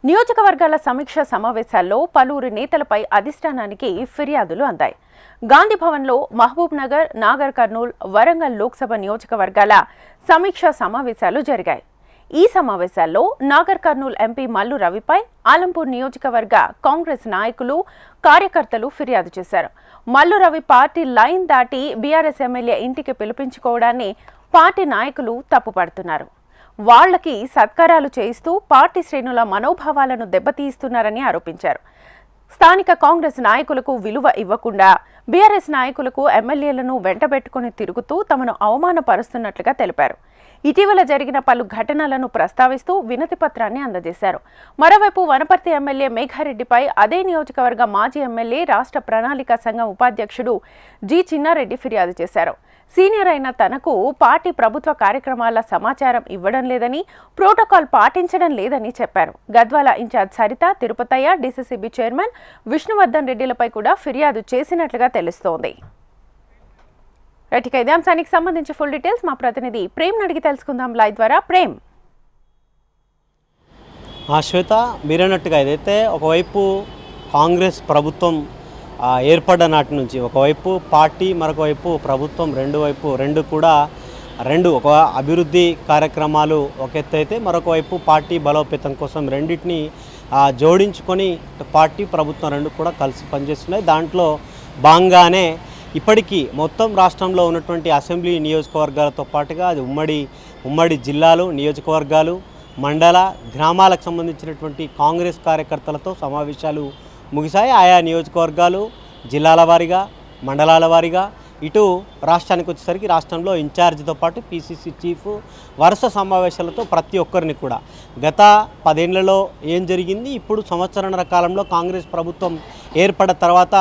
నియోజకవర్గాల సమీక్ష సమావేశాల్లో పలువురు నేతలపై అధిష్టానానికి ఫిర్యాదులు అందాయి. గాంధీభవన్లో మహబూబ్ నగర్, నాగర్ కర్నూల్, వరంగల్ లోక్సభ నియోజకవర్గాల సమీక్ష సమావేశాలు జరిగాయి. ఈ సమావేశాల్లో నాగర్ కర్నూల్ ఎంపీ మల్లు రవిపై ఆలంపూర్ నియోజకవర్గ కాంగ్రెస్ నాయకులు, కార్యకర్తలు ఫిర్యాదు చేశారు. మల్లు రవి పార్టీ లైన్ దాటి బీఆర్ఎస్ ఎమ్మెల్యే ఇంటికి పిలిపించుకోవడాన్ని పార్టీ నాయకులు తప్పుపడుతున్నారు. వాళ్లకి సత్కారాలు చేయిస్తూ పార్టీ శ్రేణుల మనోభావాలను దెబ్బతీస్తున్నారని ఆరోపించారు. స్థానిక కాంగ్రెస్ నాయకులకు విలువ ఇవ్వకుండా బీఆర్ఎస్ నాయకులకు ఎమ్మెల్యేలను వెంటబెట్టుకుని తిరుగుతూ తమను అవమానపరుస్తున్నట్లుగా తెలిపారు. ఇటీవల జరిగిన పలు ఘటనలను ప్రస్తావిస్తూ వినతి పత్రాన్ని అందజేశారు. మరోవైపు వనపర్తి ఎమ్మెల్యే మేఘారెడ్డిపై అదే నియోజకవర్గ మాజీ ఎమ్మెల్యే, రాష్ట్ర ప్రణాళిక సంఘం ఉపాధ్యక్షుడు జి చిన్నారెడ్డి ఫిర్యాదు చేశారు. సీనియర్ అయిన తనకు పార్టీ ప్రభుత్వ కార్యక్రమాల సమాచారం ఇవ్వడం లేదని, ప్రోటోకాల్ పాటించడం లేదని చెప్పారు. Gadwal incharge Saritha, Tirupataiah, DCCB chairman Vishnuvardhan రెడ్డిలపై కూడా ఫిర్యాదు చేసినట్లుగా తెలుస్తోంది. ఇదే అంశానికి సంబంధించి ఫుల్ డీటెయిల్స్ మా ప్రతినిధి ప్రేమ్ అడిగి తెలుసుకుందాం లైవ్ ద్వారా. ప్రేమ్. శ్వేత, మీరన్నట్టుగా ఏదైతే ఒకవైపు కాంగ్రెస్ ప్రభుత్వం ఏర్పడ్డ నాటి నుంచి ఒకవైపు పార్టీ, మరొక వైపు ప్రభుత్వం, రెండు ఒక అభివృద్ధి కార్యక్రమాలు ఒక ఎత్తు అయితే, మరొక వైపు పార్టీ బలోపేతం కోసం రెండింటిని జోడించుకొని పార్టీ, ప్రభుత్వం రెండు కూడా కలిసి పనిచేస్తున్నాయి. దాంట్లో భాగంగానే ఇప్పటికీ మొత్తం రాష్ట్రంలో ఉన్నటువంటి అసెంబ్లీ నియోజకవర్గాలతో పాటుగా అది ఉమ్మడి జిల్లాలు, నియోజకవర్గాలు, మండల, గ్రామాలకు సంబంధించినటువంటి కాంగ్రెస్ కార్యకర్తలతో సమావేశాలు ముగిశాయి. ఆయా నియోజకవర్గాలు, జిల్లాల వారీగా, మండలాల వారీగా, ఇటు రాష్ట్రానికి వచ్చేసరికి రాష్ట్రంలో ఇన్ఛార్జితో పాటు పీసీసీ చీఫ్ వరుస సమావేశాలతో ప్రతి ఒక్కరిని కూడా గత 10 ఏళ్లలో ఏం జరిగింది, ఇప్పుడు సంవత్సరాల కాలంలో కాంగ్రెస్ ప్రభుత్వం ఏర్పడ్డ తర్వాత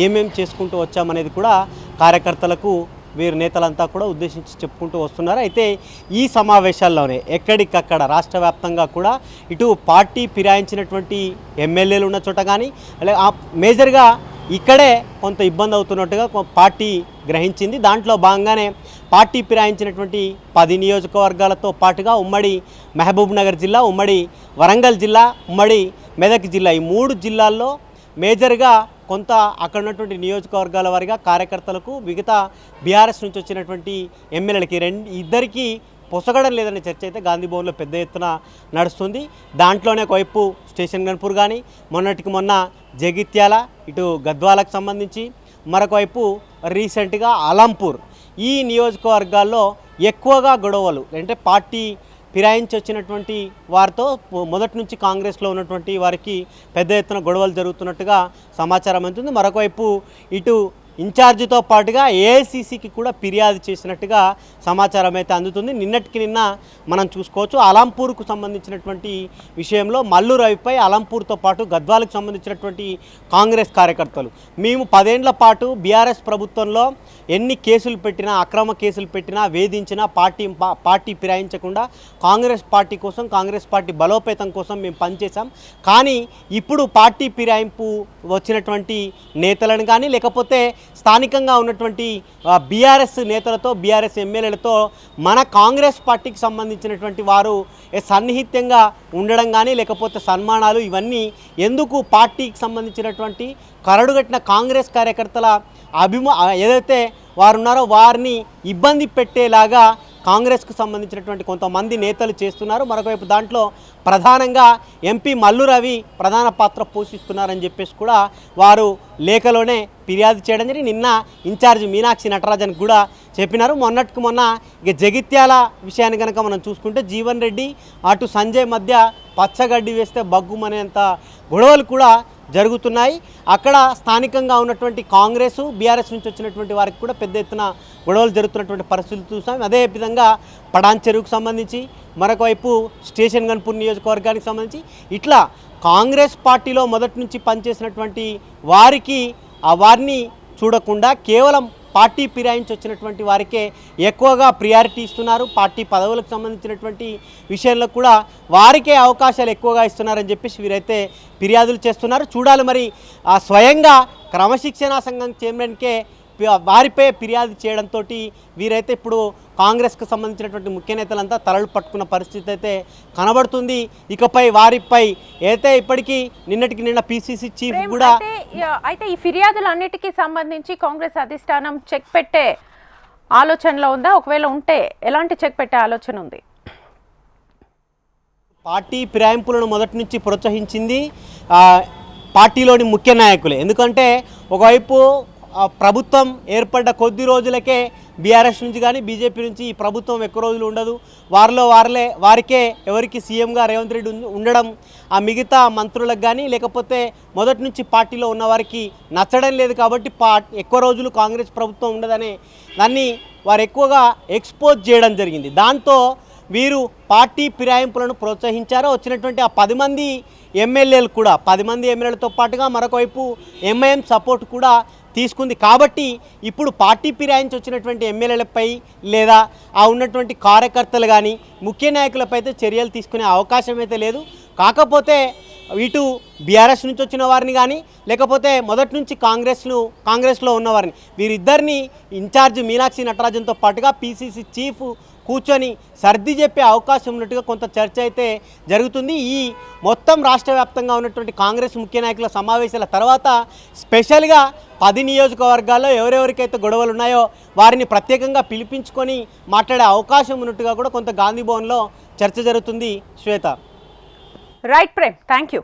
ఏమేం చేసుకుంటూ వచ్చామనేది కూడా కార్యకర్తలకు వీరు నేతలంతా కూడా ఉద్దేశించి చెప్పుకుంటూ వస్తున్నారు. అయితే ఈ సమావేశాల్లోనే ఎక్కడికక్కడ రాష్ట్ర వ్యాప్తంగా కూడా ఇటు పార్టీ ఫిరాయించినటువంటి ఎమ్మెల్యేలు ఉన్న చోట కానీ, అలాగే మేజర్గా ఇక్కడే కొంత ఇబ్బంది అవుతున్నట్టుగా పార్టీ గ్రహించింది. దాంట్లో భాగంగానే పార్టీ ఫిరాయించినటువంటి 10 నియోజకవర్గాలతో పాటుగా ఉమ్మడి మహబూబ్ నగర్ జిల్లా, ఉమ్మడి వరంగల్ జిల్లా, ఉమ్మడి మెదక్ జిల్లా, ఈ 3 జిల్లాల్లో మేజర్గా కొంత అక్కడ ఉన్నటువంటి నియోజకవర్గాల వారిగా కార్యకర్తలకు, మిగతా బీఆర్ఎస్ నుంచి వచ్చినటువంటి ఎమ్మెల్యేలకి ఇద్దరికీ పొసగడం లేదనే చర్చ అయితే గాంధీభవన్లో పెద్ద ఎత్తున నడుస్తుంది. దాంట్లోనే ఒకవైపు స్టేషన్ గన్పూర్ కానీ, మొన్న జగిత్యాల, ఇటు గద్వాలకు సంబంధించి, మరొక వైపు రీసెంట్గా ఆలంపూర్, ఈ నియోజకవర్గాల్లో ఎక్కువగా గొడవలు అంటే పార్టీ ఫిరాయించి వచ్చినటువంటి వారితో మొదటి నుంచి కాంగ్రెస్లో ఉన్నటువంటి వారికి పెద్ద ఎత్తున గొడవలు జరుగుతున్నట్టుగా సమాచారం అందుతుంది. మరొకవైపు ఇటు ఇన్ఛార్జితో పాటుగా ఏఐసీసీకి కూడా ఫిర్యాదు చేసినట్టుగా సమాచారం అయితే అందుతుంది. నిన్నటికి నిన్న మనం చూసుకోవచ్చు. ఆలంపూర్కు సంబంధించినటువంటి విషయంలో మల్లు రవిపై ఆలంపూర్తో పాటు గద్వాలకు సంబంధించినటువంటి కాంగ్రెస్ కార్యకర్తలు, మేము 10 ఏళ్ల పాటు బీఆర్ఎస్ ప్రభుత్వంలో ఎన్ని కేసులు పెట్టినా, అక్రమ కేసులు పెట్టినా, వేధించినా పార్టీ ఫిరాయించకుండా కాంగ్రెస్ పార్టీ కోసం, కాంగ్రెస్ పార్టీ బలోపేతం కోసం మేము పనిచేశాం. కానీ ఇప్పుడు పార్టీ ఫిరాయింపు వచ్చినటువంటి నేతలను కానీ, లేకపోతే స్థానికంగా ఉన్నటువంటి బీఆర్ఎస్ నేతలతో, బీఆర్ఎస్ ఎమ్మెల్యేలతో మన కాంగ్రెస్ పార్టీకి సంబంధించినటువంటి వారు సన్నిహితంగా ఉండడం కానీ, లేకపోతే సన్మానాలు, ఇవన్నీ ఎందుకు పార్టీకి సంబంధించినటువంటి కరడుగట్టిన కాంగ్రెస్ కార్యకర్తల ఏదైతే వారు ఉన్నారో వారిని ఇబ్బంది పెట్టేలాగా కాంగ్రెస్కు సంబంధించినటువంటి కొంతమంది నేతలు చేస్తున్నారు. మరొకవైపు దాంట్లో ప్రధానంగా ఎంపీ మల్లు రవి ప్రధాన పాత్ర పోషిస్తున్నారని చెప్పేసి కూడా వారు లేఖలోనే ఫిర్యాదు చేయడం జరిగింది. నిన్న ఇన్ఛార్జ్ మీనాక్షి నటరాజన్ కూడా చెప్పినారు. మొన్న ఇక జగిత్యాల విషయాన్ని కనుక మనం చూసుకుంటే జీవన్ రెడ్డి అటు సంజయ్ మధ్య పచ్చగడ్డి వేస్తే బగ్గుమనేంత గొడవలు కూడా జరుగుతున్నాయి. అక్కడ స్థానికంగా ఉన్నటువంటి కాంగ్రెస్, బీఆర్ఎస్ నుంచి వచ్చినటువంటి వారికి కూడా పెద్ద ఎత్తున గొడవలు జరుగుతున్నటువంటి పరిస్థితులు చూస్తాం. అదే విధంగా పడాన్ చెరువుకు సంబంధించి, మరొక వైపు స్టేషన్ గన్పూర్ నియోజకవర్గానికి సంబంధించి, ఇట్లా కాంగ్రెస్ పార్టీలో మొదటి నుంచి పనిచేసినటువంటి వారిని చూడకుండా కేవలం పార్టీ ఫిరాయించి వచ్చినటువంటి వారికే ఎక్కువగా ప్రియారిటీ ఇస్తున్నారు. పార్టీ పదవులకు సంబంధించినటువంటి విషయంలో కూడా వారికే అవకాశాలు ఎక్కువగా ఇస్తున్నారని చెప్పేసి వీరైతే ఫిర్యాదులు చేస్తున్నారు. చూడాలి మరి స్వయంగా క్రమశిక్షణా సంఘం చైర్మన్కే వారిపై ఫిర్యాదు చేయడంతో వీరైతే ఇప్పుడు కాంగ్రెస్కు సంబంధించినటువంటి ముఖ్య నేతలంతా తలలు పట్టుకున్న పరిస్థితి అయితే కనబడుతుంది. ఇకపై వారిపై అయితే ఇప్పటికీ నిన్నటికి నిన్న పిసిసి చీఫ్ కూడా అయితే ఈ ఫిర్యాదులన్నిటికీ సంబంధించి కాంగ్రెస్ అధిష్టానం చెక్ పెట్టే ఆలోచనలో ఉందా? ఒకవేళ ఉంటే ఎలాంటి చెక్ పెట్టే ఆలోచన ఉంది? పార్టీ ఫిరాయింపులను మొదటి నుంచి ప్రోత్సహించింది పార్టీలోని ముఖ్య నాయకులే. ఎందుకంటే ఒకవైపు ప్రభుత్వం ఏర్పడ్డ కొద్ది రోజులకే బీఆర్ఎస్ నుంచి కానీ బీజేపీ నుంచి ఈ ప్రభుత్వం ఎక్కువ రోజులు ఉండదు, వారికే ఎవరికి సీఎంగా రేవంత్ రెడ్డి ఉండడం ఆ మిగతా మంత్రులకు కానీ లేకపోతే మొదటి నుంచి పార్టీలో ఉన్నవారికి నచ్చడం లేదు. కాబట్టి ఎక్కువ రోజులు కాంగ్రెస్ ప్రభుత్వం ఉండదనే దాన్ని వారు ఎక్కువగా ఎక్స్పోజ్ చేయడం జరిగింది. దాంతో వీరు పార్టీ ఫిరాయింపులను ప్రోత్సహించారో వచ్చినటువంటి ఆ 10 మంది ఎమ్మెల్యేలు కూడా 10 మంది ఎమ్మెల్యేలతో పాటుగా మరొకవైపు ఎంఐఎం సపోర్ట్ కూడా తీసుకుంది. కాబట్టి ఇప్పుడు పార్టీ ఫిరాయించి వచ్చినటువంటి ఎమ్మెల్యేలపై లేదా ఆ ఉన్నటువంటి కార్యకర్తలు కానీ ముఖ్య నాయకులపై అయితే చర్యలు తీసుకునే అవకాశం అయితే లేదు. కాకపోతే ఇటు బీఆర్ఎస్ నుంచి వచ్చిన వారిని కానీ లేకపోతే మొదటి నుంచి కాంగ్రెస్లో ఉన్నవారిని వీరిద్దరిని ఇన్ఛార్జ్ మీనాక్షి నటరాజన్తో పాటుగా పిసిసి చీఫ్ కూర్చొని సర్ది చెప్పే అవకాశం ఉన్నట్టుగా కొంత చర్చ అయితే జరుగుతుంది. ఈ మొత్తం రాష్ట్ర వ్యాప్తంగా ఉన్నటువంటి కాంగ్రెస్ ముఖ్య నాయకుల సమావేశాల తర్వాత స్పెషల్గా 10 నియోజకవర్గాల్లో ఎవరెవరికైతే గొడవలు ఉన్నాయో వారిని ప్రత్యేకంగా పిలిపించుకొని మాట్లాడే అవకాశం ఉన్నట్టుగా కూడా కొంత గాంధీ భవన్లో చర్చ జరుగుతుంది. Shweta. Right Prem, thank you.